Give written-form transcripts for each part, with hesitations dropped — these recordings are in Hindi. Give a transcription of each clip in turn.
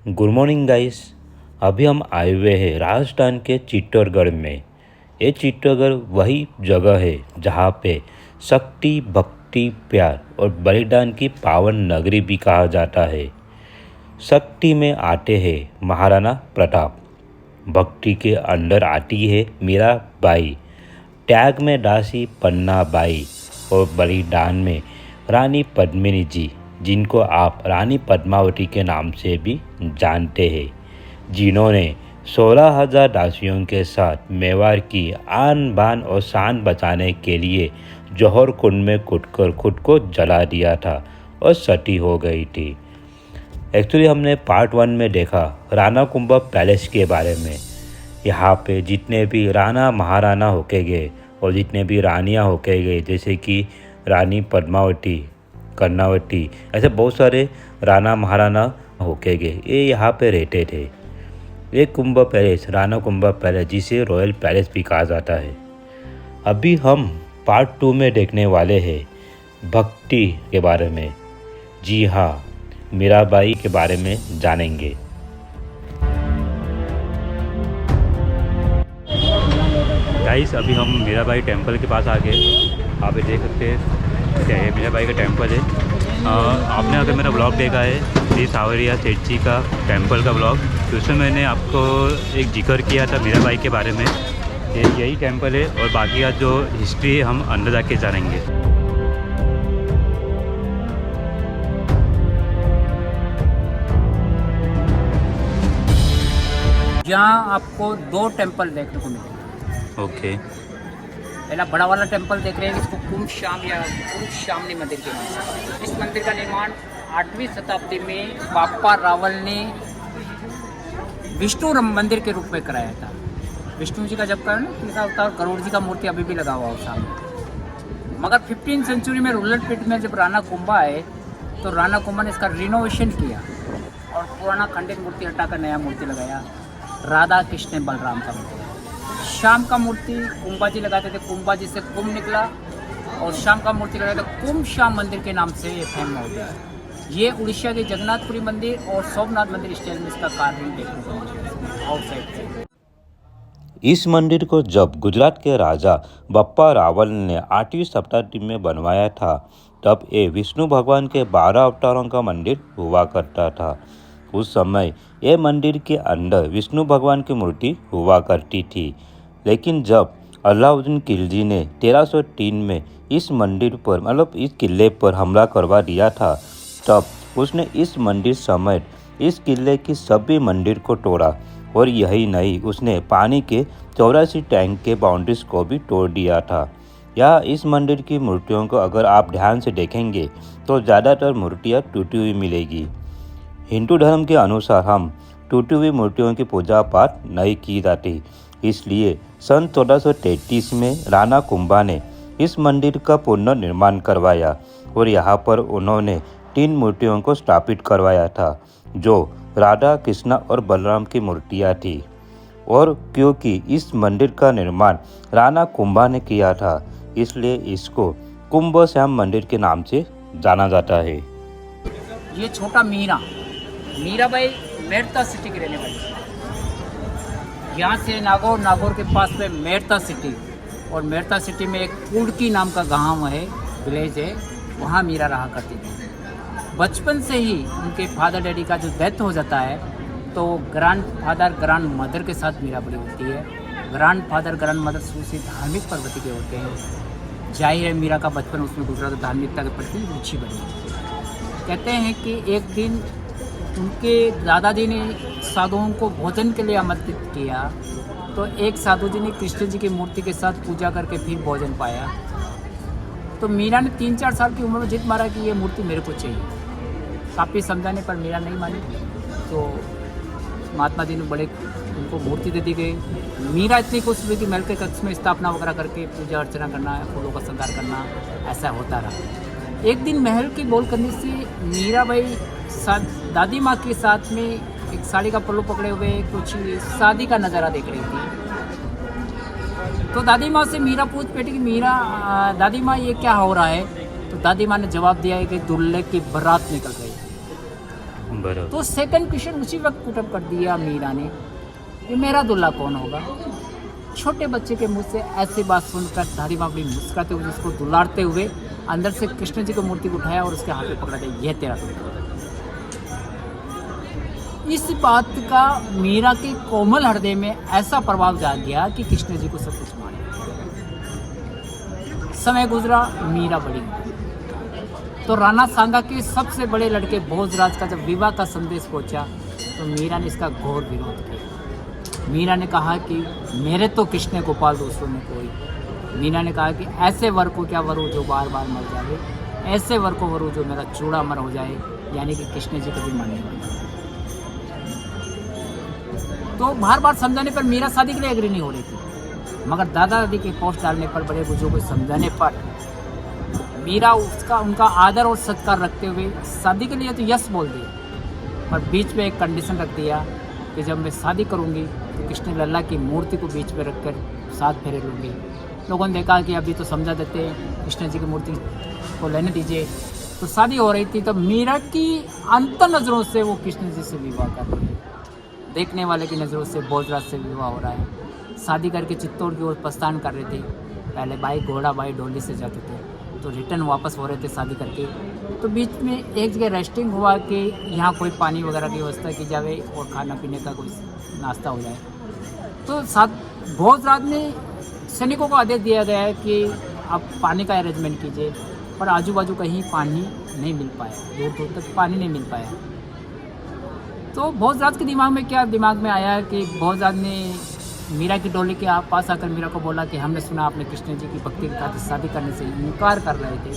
Good morning guys. अभी हम आए हुए हैं राजस्थान के चित्तौड़गढ़ में। ये चित्तौड़गढ़ वही जगह है जहाँ पे शक्ति, भक्ति, प्यार और बलिदान की पावन नगरी भी कहा जाता है। शक्ति में आते हैं महाराणा प्रताप, भक्ति के अंदर आती है मीराबाई, त्याग में दासी पन्ना बाई और बलिदान में रानी पद्मिनी जी, जिनको आप रानी पद्मावती के नाम से भी जानते हैं, जिन्होंने 16,000 दासियों के साथ मेवाड़ की आन बान और शान बचाने के लिए जौहर कुंड में कूदकर खुद को जला दिया था और सती हो गई थी। एक्चुअली हमने पार्ट 1 में देखा राणा कुंभा पैलेस के बारे में। यहाँ पे जितने भी राणा महाराणा होके गए और जितने भी रानियाँ होके गए, जैसे कि रानी पद्मावती, कर्णावती, ऐसे बहुत सारे राणा महाराणा होके गए, ये यहाँ पे रहते थे। ये कुंभ पैलेस, राणा कुंभा पैलेस, जिसे रॉयल पैलेस भी कहा जाता है। अभी हम पार्ट 2 में देखने वाले हैं भक्ति के बारे में। जी हाँ, मीराबाई के बारे में जानेंगे। गाइस, अभी हम मीराबाई टेम्पल के पास आ गए। आप ये देख सकते हैं क्या है, मीराबाई का टेम्पल है। आपने अगर मेरा ब्लॉग देखा है श्री सावरिया सेठ जी का टेम्पल का ब्लॉग, तो उसमें मैंने आपको एक जिक्र किया था मीराबाई के बारे में। यही टेम्पल है और बाकी का जो हिस्ट्री है हम अंदर जाके जानेंगे। यहाँ आपको 2 टेम्पल देखने को मिलेंगे। ओके। पहला बड़ा वाला टेम्पल देख रहे हैं, इसको कुंभ श्यामनी मंदिर के नाम से। इस मंदिर का निर्माण 8वीं शताब्दी में बाप्पा रावल ने विष्णु मंदिर के रूप में कराया था। विष्णु जी का जब करें ना तीसरा अवतार, गरुड़ जी का मूर्ति अभी भी लगा हुआ है सामने। मगर 15वीं सेंचुरी में रूलर पीट में जब राणा कुंभा आए तो राणा कुंभा ने इसका रिनोवेशन किया और पुराना खंडित मूर्ति हटाकर नया मूर्ति लगाया। राधा कृष्ण बलराम का मूर्ति, शाम का मूर्ति कुंभा जी लगाते थे, कुंभा जी से कुंभ निकला और शाम का मूर्ति लगाते थे, कुंभ श्याम मंदिर के नाम से ये फेम हो गया। ये उड़ीसा के जगन्नाथपुरी मंदिर और सोमनाथ मंदिर स्टाइल में इसका कार्विंग देखने को मिलता है आउटसाइड से। इस मंदिर को जब गुजरात के राजा बप्पा रावल ने 8वीं शताब्दी में बनवाया था, तब ये विष्णु भगवान के 12 अवतारों का मंदिर हुआ करता था। उस समय ये मंदिर के अंदर विष्णु भगवान की मूर्ति हुआ करती थी, लेकिन जब अलाउद्दीन खिलजी ने 1303 में इस मंदिर पर इस किले पर हमला करवा दिया था, तब उसने इस मंदिर समेत इस किले की सभी मंदिर को तोड़ा और यही नहीं, उसने पानी के 84 टैंक के बाउंड्रीज को भी तोड़ दिया था। यहाँ इस मंदिर की मूर्तियों को अगर आप ध्यान से देखेंगे तो ज़्यादातर मूर्तियाँ टूटी हुई मिलेगी। हिंदू धर्म के अनुसार हम टूटी हुई मूर्तियों की पूजा पाठ नहीं की जाती, इसलिए सन 1433 में राणा कुंभा ने इस मंदिर का पुनर्निर्माण करवाया और यहाँ पर उन्होंने 3 मूर्तियों को स्थापित करवाया था, जो राधा कृष्ण और बलराम की मूर्तियाँ थी। और क्योंकि इस मंदिर का निर्माण राणा कुंभा ने किया था, इसलिए इसको कुंभ श्याम मंदिर के नाम से जाना जाता है। ये छोटा मीराबाई मेड़ता सिटी की रहने वाली है। यहाँ से नागौर के पास में मेड़ता सिटी, और मेड़ता सिटी में एक कुड़की नाम का गांव है, विलेज है, वहाँ मीरा रहा करती थी। बचपन से ही उनके फादर डैडी का जो डेथ हो जाता है तो ग्रैंड फादर ग्रैंड मदर के साथ मीरा बड़ी होती है। ग्रैंड फादर ग्रैंड मदर शुरू से धार्मिक प्रवृत्ति के होते हैं। जाहिर है मीरा का बचपन उसमें गुजरा तो धार्मिकता के प्रति रुचि बढ़ी। कहते हैं कि एक दिन उनके दादाजी ने साधुओं को भोजन के लिए आमंत्रित किया, तो एक साधु जी ने कृष्ण जी की मूर्ति के साथ पूजा करके फिर भोजन पाया। तो मीरा ने 3-4 साल की उम्र में जिद मारा कि ये मूर्ति मेरे को चाहिए। काफ़ी समझाने पर मीरा नहीं मानी, तो महात्मा जी ने बड़े उनको मूर्ति दे दी गई। मीरा इतनी खुश हुई कि महल के कक्ष में स्थापना वगैरह करके पूजा अर्चना करना, फूलों का श्रृंगार करना, ऐसा होता रहा। एक दिन महल की बालकनी से मीराबाई दादी माँ के साथ में एक साड़ी का पल्लू पकड़े हुए कुछ शादी का नज़ारा देख रही थी। तो दादी माँ से मीरा पूछ बैठी कि दादी माँ ये क्या हो रहा है? तो दादी माँ ने जवाब दिया है कि दूल्हे की बारात निकल गई। बराबर। तो सेकंड क्वेश्चन उसी वक्त पुटअप कर दिया मीरा ने कि मेरा दूल्हा कौन होगा। छोटे बच्चे के मुंह से ऐसी बात सुनकर दाढ़ी बाबड़ी मुस्कुराते हुए उसको दुलारते हुए अंदर से कृष्ण जी की मूर्ति को उठाया और उसके हाथ में पकड़ा दिया, यह तेरा दूल्हा। इस बात का मीरा के कोमल हृदय में ऐसा प्रभाव जाग गया कि कृष्ण जी को सब कुछ मान लिया। समय गुजरा, मीरा बड़ी हुई। तो राणा सांगा के सबसे बड़े लड़के भोजराज का जब विवाह का संदेश पहुंचा तो मीरा ने इसका घोर विरोध किया। मीरा ने कहा कि मेरे तो कृष्ण गोपाल दूसरों में कोई। मीरा ने कहा कि ऐसे वर को क्या वरू जो बार बार मर जाए, ऐसे वर को वरू जो मेरा चूड़ा मर हो जाए, यानी कि कृष्ण जी कभी मरने वाले। तो बार बार समझाने पर मीरा शादी के लिए एग्री नहीं हो रही थी, मगर दादा दादी के पोस्ट डालने पर, बड़े बुजुर्गों को समझाने पर मीरा उनका आदर और सत्कार रखते हुए शादी के लिए तो यस बोल दिया, पर बीच में एक कंडीशन रख दिया कि जब मैं शादी करूंगी तो कृष्ण लल्ला की मूर्ति को बीच में रखकर 7 फेरे लूँगी। लोगों ने देखा कि अभी तो समझा देते हैं, कृष्ण जी की मूर्ति को लेने दीजिए। तो शादी हो रही थी, तो मीरा की अंतर नज़रों से वो कृष्ण जी से विवाह कर रही है। देखने वाले की नज़रों से भोजराज से विवाह हो रहा है। शादी करके चित्तौड़ की ओर प्रस्थान कर रहे थे। पहले भाई घोड़ा भाई डोली से जाते थे, तो रिटर्न वापस हो रहे थे शादी करके। तो बीच में एक जगह रेस्टिंग हुआ कि यहाँ कोई पानी वगैरह की व्यवस्था की जाए और खाना पीने का कोई नाश्ता हो जाए। तो साथ भोजराज ने सैनिकों को आदेश दिया गया है कि आप पानी का अरेंजमेंट कीजिए, पर आजू बाजू कहीं पानी नहीं मिल पाया, दूर दूर तक पानी नहीं मिल पाया। तो भोजराज के दिमाग में आया कि भोजराज ने मीरा की डोली के पास आकर मीरा को बोला कि हमने सुना आपने कृष्ण जी की भक्ति के खातिर शादी करने से इनकार कर रहे थे।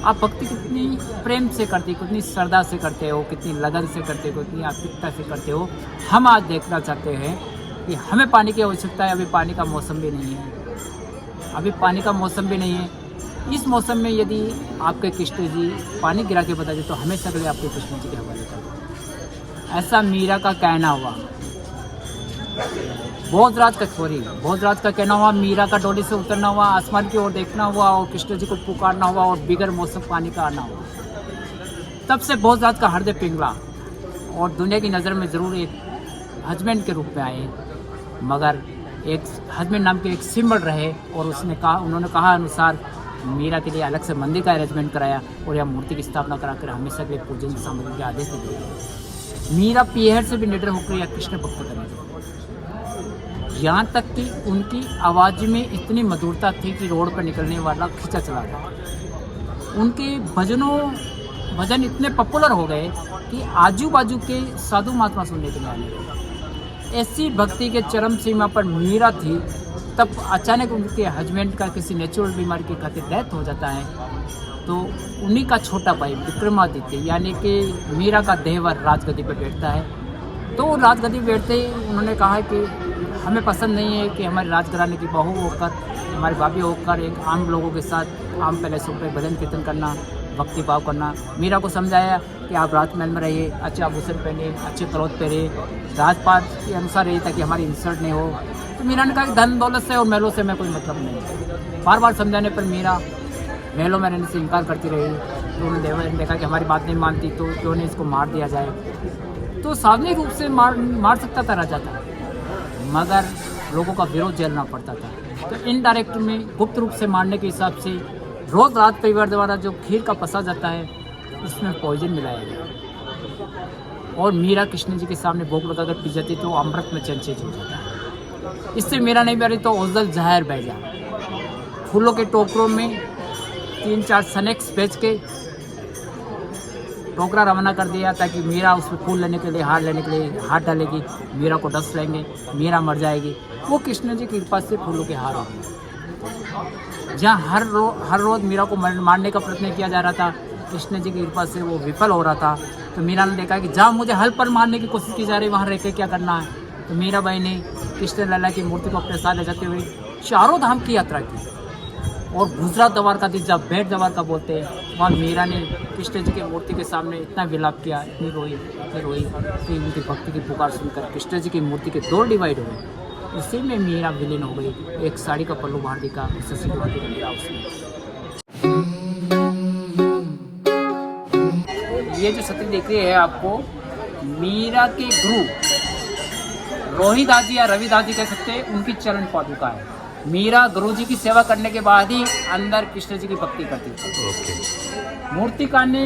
आप भक्ति कितनी प्रेम से करते, कितनी श्रद्धा से करते हो, कितनी लगन से करते हो, कितनी आत्मिकता से करते हो। हम आज देखना चाहते हैं कि हमें पानी की आवश्यकता है। अभी पानी का मौसम भी नहीं है, इस मौसम में यदि आपके कृष्ण जी पानी गिरा के बता दें तो हमेशा के लिए आपके कृष्ण जी के हवाले कर दो। ऐसा मीरा का कहना हुआ। भोजराज का कहना हुआ, मीरा का डोली से उतरना हुआ, आसमान की ओर देखना हुआ और कृष्ण जी को पुकारना हुआ और बिगर मौसम पानी का आना हुआ। तब से भोजराज का हृदय पिघला और दुनिया की नज़र में ज़रूर एक हस्बैंड के रूप में आए, मगर एक हस्बैंड नाम के एक सिंबल रहे। और उन्होंने कहा अनुसार मीरा के लिए अलग से मंदिर का अरेंजमेंट कराया और यह मूर्ति की स्थापना कराकर हमेशा के लिए पूजन की सामग्री के आदेश दिए। मीरा पीहर से भी निडर होकर यह कृष्ण भक्त करने लगी। यहाँ तक कि उनकी आवाज़ में इतनी मधुरता थी कि रोड पर निकलने वाला खींचा चला गया। उनके भजन इतने पॉपुलर हो गए कि आजू बाजू के साधु महात्मा सुनने के लिए आने लगे। ऐसी भक्ति के चरम सीमा पर मीरा थी, तब अचानक उनके हस्बैंड का किसी नेचुरल बीमारी के खातिर डेथ हो जाता है। तो उन्हीं का छोटा भाई विक्रमादित्य यानी कि मीरा का देवर राजगद्दी पर बैठता है। तो राजगद्दी बैठते ही उन्होंने कहा कि हमें पसंद नहीं है कि हमारे राजघराने की बहू होकर, हमारी भाभी होकर एक आम लोगों के साथ आम पैलेसों पर भजन कीर्तन करना, भक्ति भाव करना। मीरा को समझाया कि आप राजमहल में रहिए, अच्छे आभूषण पहनिए, अच्छे क्लॉथ पहनिए, राजपाट के अनुसार रहिए ताकि हमारी इंसल्ट नहीं हो। तो मीरा ने कहा कि धन दौलत से और महलों से मैं कोई मतलब नहीं। बार बार समझाने पर मीरा महलों में रहने से इनकार करती रही। तो उन्होंने देखा कि हमारी बात नहीं मानती तो क्यों नहीं इसको मार दिया जाए। तो सार्वजनिक रूप से मार सकता था राजा था, मगर लोगों का विरोध झेलना पड़ता था। तो इनडायरेक्ट में गुप्त रूप से मारने के हिसाब से रोज रात परिवार द्वारा जो खीर का पसा जाता है उसमें पॉइजन मिलाया गया और मीरा कृष्ण जी के सामने भोग लगाकर पी जाती तो अमृत में चेंज हो जाता है। इससे मीरा नहीं बह रही तो ओझल जहर बह जा। फूलों के टोकरों में 3-4 स्नैक्स बेच के टोकरा रवाना कर दिया ताकि मीरा उसमें फूल लेने के लिए हाथ डालेगी, मीरा को डस लेंगे, मीरा मर जाएगी। वो कृष्ण जी की कृपा से फूलों के हार हो गए। जहाँ हर रोज मीरा को मारने का प्रयत्न किया जा रहा था, कृष्ण जी की कृपा से वो विफल हो रहा था। तो मीरा ने देखा कि जहाँ मुझे हल पर मारने की कोशिश की जा रही वहाँ रह के क्या करना है। तो मीरा बाई ने कृष्ण लल्ला की मूर्ति को अपने साथ ले जाते हुए चारों धाम की यात्रा की और गुजरात द्वारका थी जब बेट द्वारका बोलते हैं, वहाँ मीरा ने कृष्ण जी की मूर्ति के सामने इतना विलाप किया, इतनी रोई कि उनकी भक्ति की पुकार सुनकर कृष्ण जी की मूर्ति के 2 डिवाइड हुए। इसी में मीरा विलीन हो गई। एक साड़ी का पल्लू बाहर दिखा, उससे सिंधुवाती मीरा उसमें। ये जो छतरी दिख रही है आपको, मीरा के गुरु रोहिदास जी या रविदास जी कह सकते हैं, उनकी चरण पादुका है। मीरा गुरु जी की सेवा करने के बाद ही अंदर कृष्ण जी की भक्ति करती थी। ओके। मूर्तिकार ने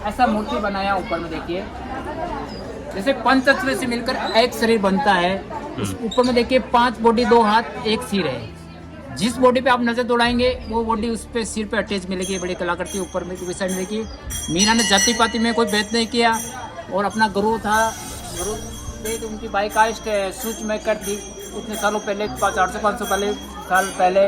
ऐसा मूर्ति बनाया, ऊपर में देखिए जैसे पंचतत्व से मिलकर एक शरीर बनता है। उस ऊपर में देखिए 5 बॉडी 2 हाथ 1 सिर है। जिस बॉडी पे आप नजर दौड़ाएंगे वो बॉडी उस पे सिर पे अटैच मिलेगी। बड़ी कलाकृति ऊपर में की साइड देखिए। मीरा ने जाति पाति में कोई भेद नहीं किया और अपना गुरु था, गुरु पे तो उनकी बाई कास्ट सूच में कर दी। इतने सालों पहले 400-500 साल पहले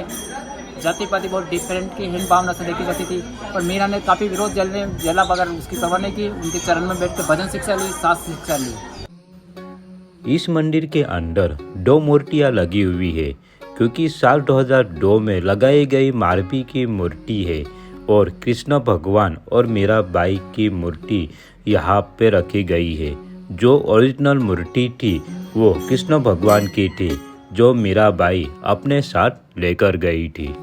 जाति पाति बहुत डिफरेंट की हीन भावना से देखी जाती थी। और मीरा ने काफ़ी विरोध जला बगैर उसकी परवाह नहीं की। उनके चरण में बैठ कर भजन शिक्षा ली, शास्त्र शिक्षा ली। इस मंदिर के अंदर 2 मूर्तियां लगी हुई है, क्योंकि साल 2002 में लगाई गई मारबी की मूर्ति है और कृष्ण भगवान और मीराबाई की मूर्ति यहाँ पे रखी गई है। जो ओरिजिनल मूर्ति थी वो कृष्ण भगवान की थी, जो मीराबाई अपने साथ लेकर गई थी।